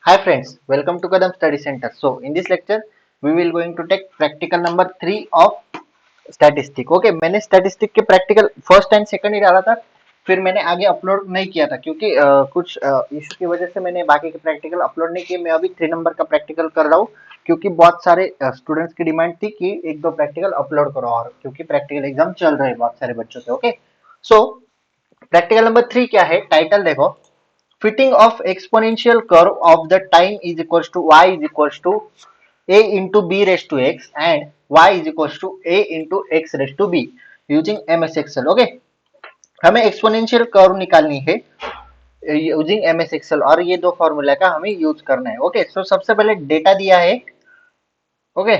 Hi friends, welcome to Kadam Study Center. So in this lecture, we will going to take practical number 3 of statistic. Okay, मैंने statistic के practical first and second ही डाला था, फिर मैंने आगे upload नहीं किया था क्योंकि कुछ इशू की वजह से मैंने बाकी के प्रैक्टिकल अपलोड नहीं किए। मैं अभी 3 नंबर का प्रैक्टिकल कर रहा हूँ क्योंकि बहुत सारे स्टूडेंट्स की डिमांड थी कि एक दो प्रैक्टिकल अपलोड करो, और क्योंकि प्रैक्टिकल एग्जाम चल रहे हैं बहुत सारे बच्चों के। ओके, सो प्रैक्टिकल नंबर 3 क्या है, टाइटल देखो, fitting of exponential curve of the time is equals to y is equals to a into b raised to x and y is equals to a into x raised to b using ms excel। Okay, हमें exponential curve निकालनी है using ms excel और ये दो formula का हमें use करना है। ओके, सो सबसे पहले डेटा दिया है। ओके,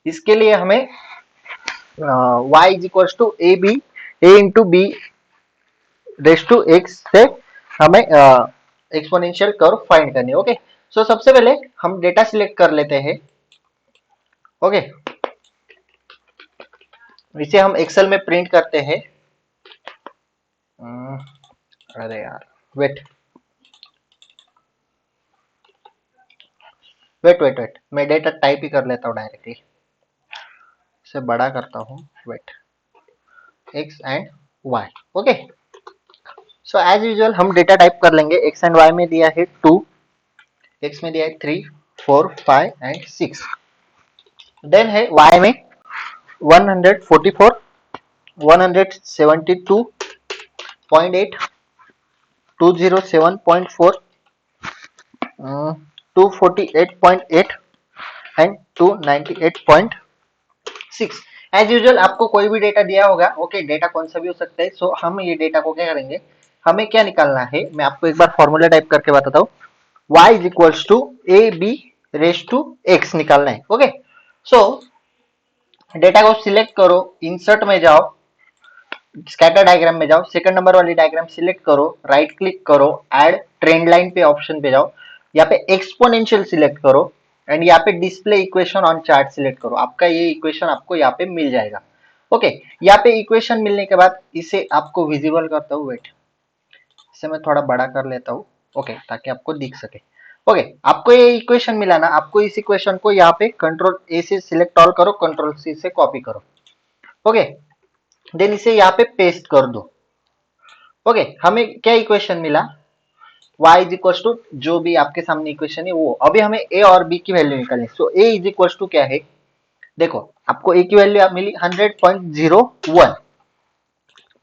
इसके लिए हमें y is equals to a into b raise to x से हमें एक्सपोनेंशियल कर्व फाइंड करनी है। ओके, सो सबसे पहले हम डेटा सिलेक्ट कर लेते हैं। ओके, इसे हम एक्सेल में प्रिंट करते हैं। अरे यार, वेट वेट वेट वेट, मैं डेटा टाइप ही कर लेता हूँ डायरेक्टली, इसे बड़ा करता हूँ। Wait, x and y. Okay, so as usual हम डेटा टाइप कर लेंगे। एक्स एंड वाई में दिया है 2, एक्स में दिया है 3, 4, 5 एंड 6। देन है वाई में 144, 172.8, 207.4, 248.8 एंड 298.6। एज यूजुअल आपको कोई भी डेटा दिया होगा, ओके, डेटा कौन सा भी हो सकता है। सो हम ये डेटा को क्या करेंगे, हमें क्या निकालना है, मैं आपको एक बार फॉर्मूला टाइप करके बताता हूँ। y is equals to A B raise to x निकालना है। ओके, सो डेटा को सिलेक्ट करो, इंसर्ट में जाओ, स्कैटर डायग्राम में जाओ, सेकंड नंबर वाली डायग्राम सिलेक्ट करो, राइट क्लिक करो, ऐड ट्रेंड लाइन पे ऑप्शन पे जाओ, यहाँ पे एक्सपोनेंशियल सिलेक्ट करो एंड यहाँ पे display equation on chart select करो। आपका ये इक्वेशन आपको यहाँ पे मिल जाएगा। ओके, यहाँ पे इक्वेशन मिलने के बाद इसे आपको विजिबल करता हूँ। वेट, इसे मैं थोड़ा बड़ा कर लेता हूँ, ओके, ताकि आपको दिख सके। ओके, आपको ये इक्वेशन मिला ना, आपको इस इक्वेशन को यहाँ पे कंट्रोल ए से सिलेक्ट ऑल करो, कंट्रोल सी से कॉपी करो। ओके, देन इसे यहाँ पे पेस्ट कर दो। ओके, हमें क्या इक्वेशन मिला, y इज इक्वल टू जो भी आपके सामने इक्वेशन है वो। अभी हमें a और b की वैल्यू निकालनी है। So a is equal to क्या है, देखो आपको a की वैल्यू मिली 100.01,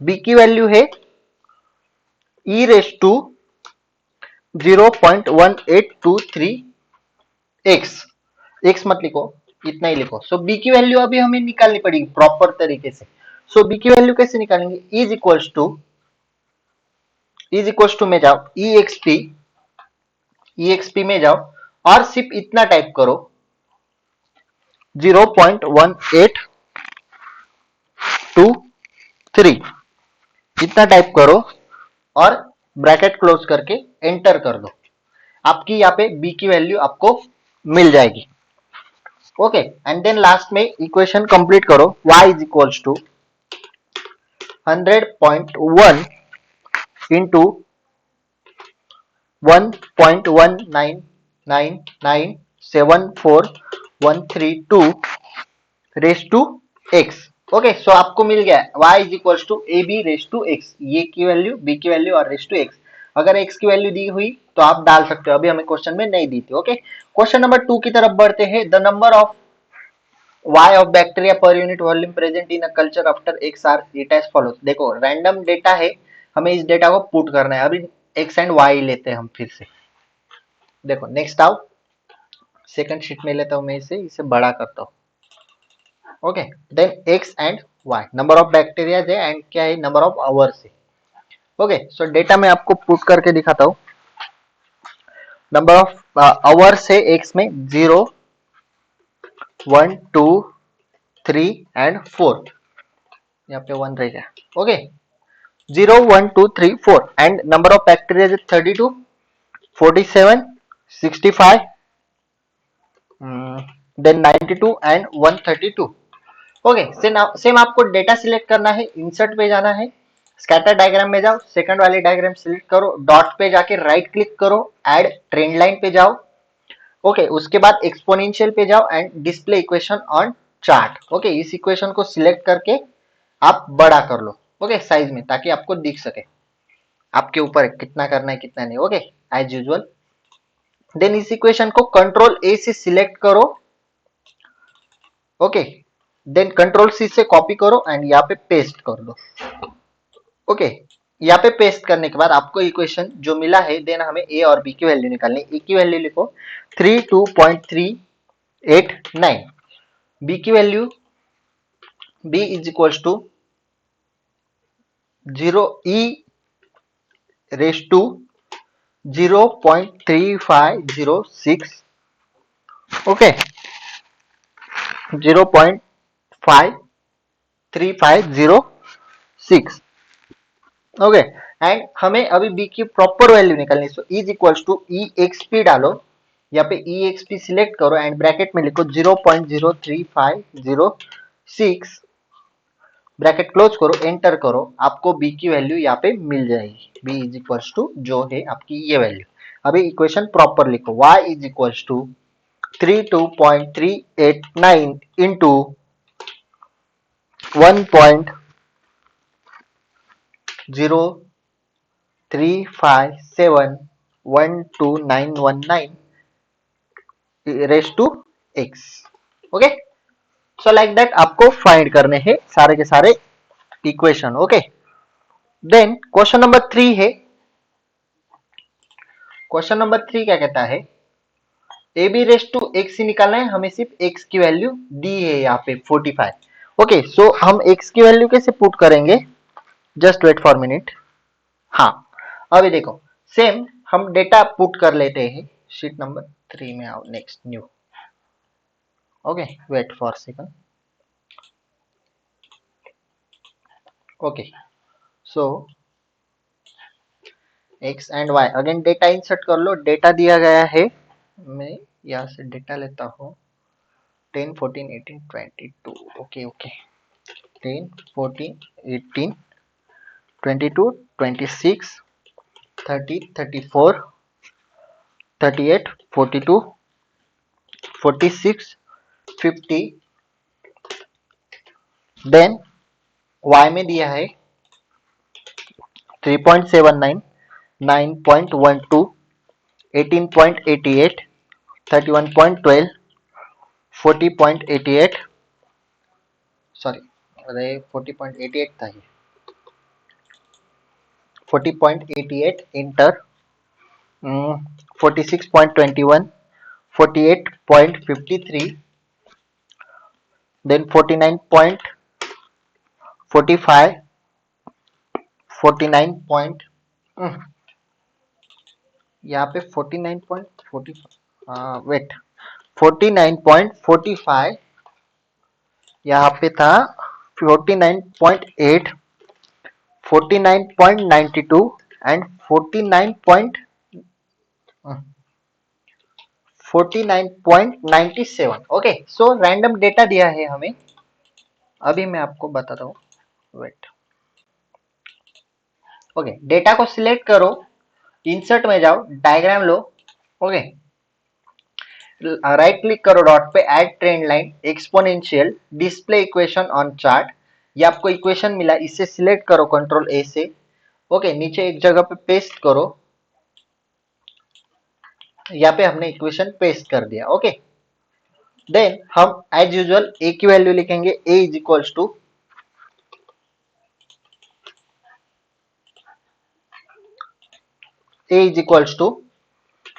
b की वैल्यू है e raise to 0.1823 x, x मत लिखो, इतना ही लिखो। सो b की वैल्यू अभी हमें निकालनी पड़ेगी प्रॉपर तरीके से। सो b की वैल्यू कैसे निकालेंगे, इज इक्वल टू में जाओ, EXP में जाओ और सिर्फ इतना टाइप करो 0.1823, इतना टाइप करो और ब्रैकेट क्लोज करके एंटर कर दो। आपकी यहाँ पे b की वैल्यू आपको मिल जाएगी। ओके, एंड देन लास्ट में इक्वेशन कंप्लीट करो, y is equals to 100.1 into 1.199974132 raise to x. Okay, so आपको मिल गया y is equal to A B raise to x, ये की वैल्यू, b की वैल्यू और रेस टू एक्स। अगर x की वैल्यू दी हुई तो आप डाल सकते हो, अभी हमें क्वेश्चन में नहीं दी थी। ओके, क्वेश्चन नंबर 2 की तरफ बढ़ते हैं। The number of y of bacteria per unit volume present in a culture after x are it as follows. देखो रैंडम डेटा है, हमें इस डेटा को पुट करना है। अभी x एंड y लेते हैं हम फिर से। देखो नेक्स्ट आओ, सेकंड शीट में लेता हूं मैं, इसे बड़ा करता हूं। Okay, then x and y number of bacteria है एंड क्या है, नंबर ऑफ आवर्स है। ओके, सो डेटा में आपको पुट करके दिखाता हूं। नंबर ऑफ आवर्स है x में 0, 1, 2, 3 एंड 4, यहाँ पे 1 रह गया। Okay, 0, 1, 2, 3, 4 and number of bacteria है 32, 47, 65, देन 92 एंड 132। ओके, सेम आपको डेटा सिलेक्ट करना है, इंसर्ट पे जाना है, स्कैटर डायग्राम में जाओ, सेकंड वाली डायग्राम सिलेक्ट करो, डॉट पे जाके राइट क्लिक करो, ऐड ट्रेंड लाइन पे जाओ। ओके, उसके बाद एक्सपोनेंशियल पे जाओ and display equation on chart. Okay, इस इक्वेशन को सिलेक्ट करके आप बड़ा कर लो, ओके, साइज में, ताकि आपको दिख सके। आपके ऊपर कितना करना है कितना नहीं। Okay, as usual. देन इस इक्वेशन को कंट्रोल ए से सिलेक्ट करो। ओके, देन कंट्रोल सी से कॉपी करो एंड यहाँ पे पेस्ट कर दो। ओके, यहाँ पे पेस्ट करने के बाद आपको इक्वेशन जो मिला है, देन हमें ए और बी की वैल्यू निकालनी। ए की वैल्यू लिखो 32.389, बी की value b is equals to 0 e raise to 0.3506। Okay, 0.53506। Okay, and हमें अभी बी की प्रॉपर वैल्यू निकालनी। So is equals to e x p डालो, यहाँ पे ई एक्स पी सिलेक्ट करो एंड ब्रैकेट में लिखो 0.03506, ब्रैकेट क्लोज करो, एंटर करो, आपको बी की वैल्यू यहाँ पे मिल जाएगी। बी इज इक्वल्स टू जो है आपकी ये वैल्यू। अभी इक्वेशन प्रॉपर लिखो, y is equals to 32.389 into 1.035712919 raise to x। Okay, so like that आपको फाइंड करने हैं सारे के सारे equation. Okay, then question number 3 है। क्वेश्चन नंबर 3 क्या कहता है, A B raise to x ही निकालना है हमें, सिर्फ एक्स की वैल्यू दी है यहाँ पे 45। ओके, सो हम एक्स की वैल्यू कैसे पुट करेंगे, जस्ट वेट फॉर मिनट। हाँ, अभी देखो, सेम हम डेटा पुट कर लेते हैं। शीट नंबर 3 में आओ, next new. Okay, wait for second. Okay, so x and y, again data insert कर लो। डेटा दिया गया है, मैं यहाँ से डेटा लेता हूँ 10, 14, 18, 22। Okay okay, 10, 14, 18, 22, 26, 30, 34, 38, 42, 46, 50। देन y में दिया है 3.79, 9.12, 18.88, 31.12, 40.88, सॉरी, अरे 40.88 था ये, 40.88 इंटर 46.21, 48.53, देन 49.45, 49 पॉइंट, यहाँ पे 49.45, वेट, 49.45, यहाँ पे था 49.8, 49.92 and 49.97। Okay, so random data दिया है हमें। अभी मैं आपको बताता हूँ, वेट। ओके, डेटा को सिलेक्ट करो, इंसर्ट में जाओ, डायग्राम लो। ओके, राइट क्लिक करो डॉट पे, add trend line, exponential, display equation on chart. ये आपको इक्वेशन मिला, इसे सिलेक्ट करो कंट्रोल ए से। ओके, नीचे एक जगह पे पेस्ट करो, यहाँ पे हमने इक्वेशन पेस्ट कर दिया। ओके, देन हम एज यूजुअल ए की वैल्यू लिखेंगे, A is equals to A is equals to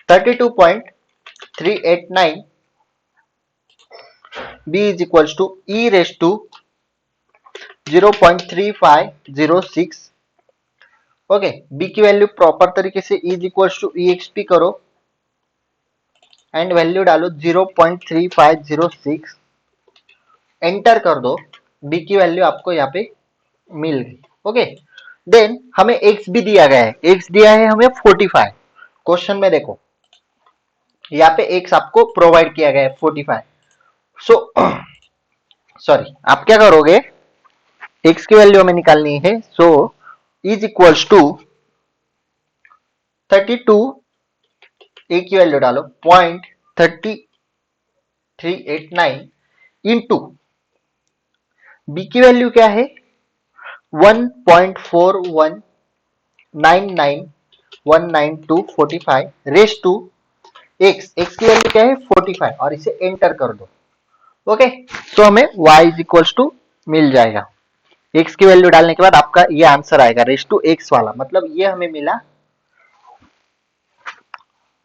32.389, B is equals to E raised to 0.3506। Okay, B की वैल्यू प्रॉपर तरीके से E is equals to EXP करो and value डालो 0.3506, enter कर दो, B की वैल्यू आपको यहाँ पे मिल गई। ओके, देन हमें X भी दिया गया है, X दिया है हमें 45। क्वेश्चन में देखो, यहाँ पे X आपको प्रोवाइड किया गया है 45। सो सॉरी, आप क्या करोगे, x की वैल्यू हमें निकालनी है। सो इज इक्वल्स टू 32, ए की वैल्यू डालो 0.3389 इंटू बी की वैल्यू क्या है 1.419919219245 रेस टू एक्स की वैल्यू क्या है 45 और इसे एंटर कर दो। ओके, तो हमें y इज इक्वल्स टू मिल जाएगा। x की वैल्यू डालने के बाद आपका ये आंसर आएगा रेस टू x वाला, मतलब ये हमें मिला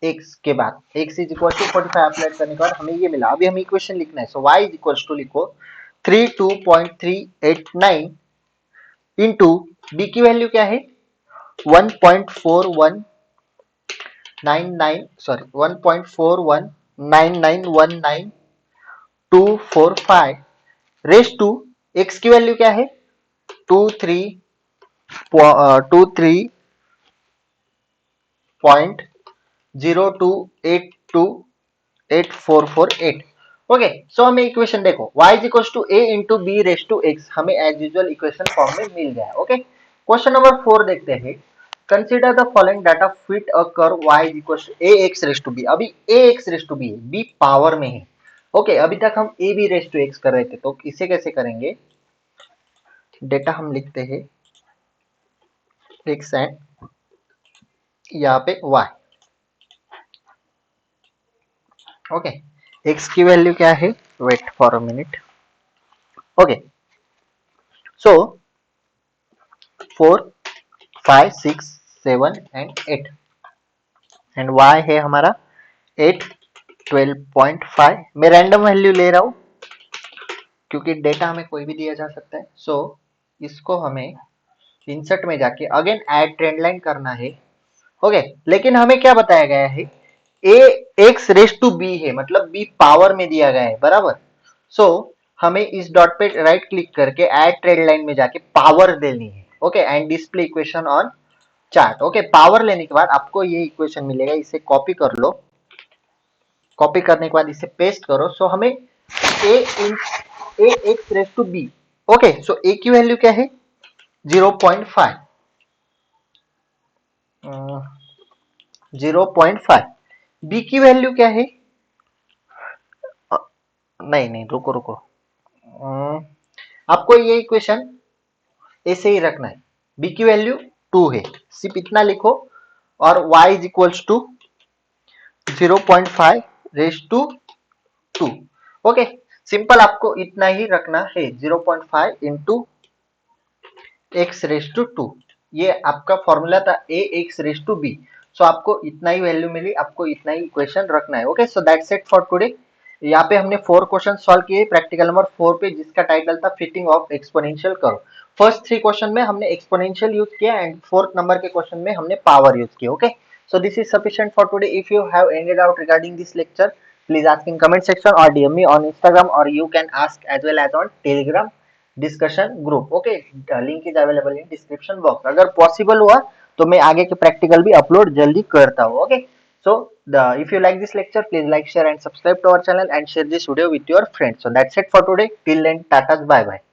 x के बाद x is equal to 45 apply करने के बाद हमें ये मिला। अभी हमें इक्वेशन लिखना है, so y is equal to लिखो 32.389 इंटू b की वैल्यू क्या है 1.4199192245 रेस टू x की वैल्यू क्या है 23.02828448। ओके, सो हमें इक्वेशन देखो y is equal to a into b raise to x हमें एज यूजुअल इक्वेशन फॉर्म में मिल गया। ओके, क्वेश्चन नंबर 4 देखते हैं। Consider the following data fit a curve y is equal to a x raise to b। अभी a x raise to b है, b power में है। ओके, अभी तक हम a b raise to x कर रहे थे, तो इसे कैसे करेंगे, डेटा हम लिखते हैं x एंड यहाँ पे y। ओके, x की वैल्यू क्या है, wait for a minute. Okay, so 4 5 6 7 and 8 and y है हमारा 8 12.5। मैं रैंडम वैल्यू ले रहा हूं क्योंकि डेटा हमें कोई भी दिया जा सकता है। सो इसको हमें इंसर्ट में जाके अगेन ऐड ट्रेंड लाइन करना है। ओके, लेकिन हमें क्या बताया गया है a x raise to b है, मतलब b पावर में दिया गया है, बराबर। सो हमें इस डॉट पे राइट क्लिक करके ऐड ट्रेंड लाइन में जाके पावर देनी है। Okay, and display equation on chart. Okay, power लेने के बाद आपको ये इक्वेशन मिलेगा, इसे कॉपी कर लो। कॉपी करने के बाद इसे पेस्ट करो। सो हमें a x raise to b। Okay, so a की वैल्यू क्या है 0.5 0.5। b की वैल्यू क्या है नहीं नहीं रुको रुको, आपको ये इक्वेशन ऐसे ही रखना है। b की वैल्यू 2 है, सिर्फ इतना लिखो और y is equals to 0.5 raise to 2। Okay, simple आपको इतना ही रखना है 0.5 इंटू एक्स रेस टू 2। ये आपका फॉर्मूला था a x raise to b। So आपको इतना ही वैल्यू मिली, आपको इतना ही इक्वेशन रखना है। Okay, so that's it for today. यहाँ पे हमने 4 क्वेश्चन सॉल्व किए प्रैक्टिकल नंबर 4 पे, जिसका टाइटल था fitting of exponential curve. First 3 question में हमने एक्सपोनेंशियल यूज किया एंड फोर्थ नंबर के क्वेश्चन में हमने पावर यूज किया। Okay, so this is sufficient for today. If you have any doubt regarding this lecture, please ask in comment section or DM me on Instagram, or you can ask as well as on Telegram discussion group. Okay, link is available in description box. अगर possible हुआ तो मैं आगे के practical भी upload जल्दी करता हूँ। Okay, so if you like this lecture, please like, share and subscribe to our channel and share this video with your friends. So that's it for today. Till then, tata, bye bye.